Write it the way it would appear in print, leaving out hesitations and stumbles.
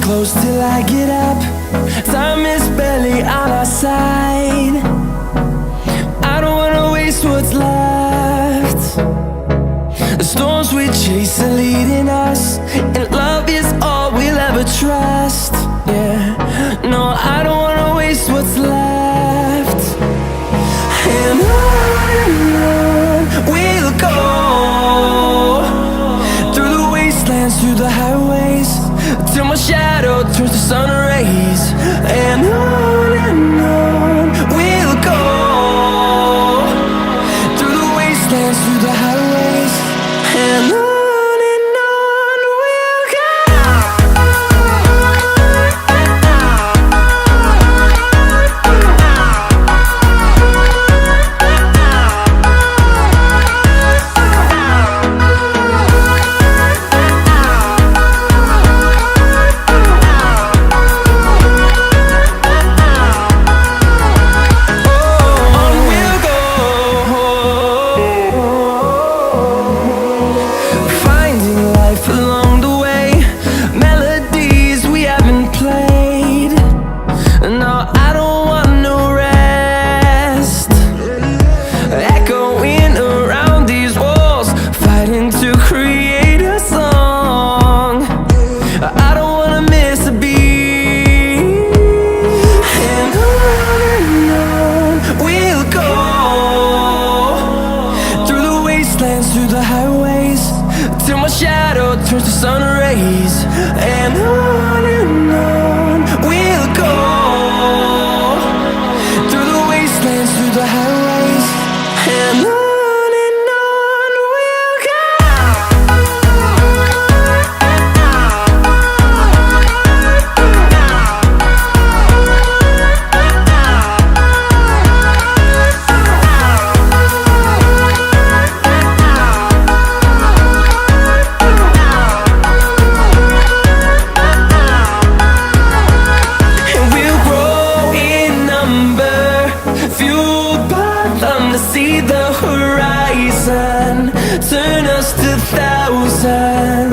close till I get up. Time is barely on our side. I don't wanna waste what's left. The storms we chase are leading us, and love is all we'll ever trust. Yeah, no, I don't wanna waste what's left. And on we'll go, through the wastelands, through the highways, till my shadow turns to sun rays. And on we'll go, through the wastelands, through the highways, and on we'll go. Through the highways, till my shadow turns to sun rays. And on we'll go, through the wastelands, through the highways, and on we'll go. Fueled by them to see the horizon, turn us to thousands.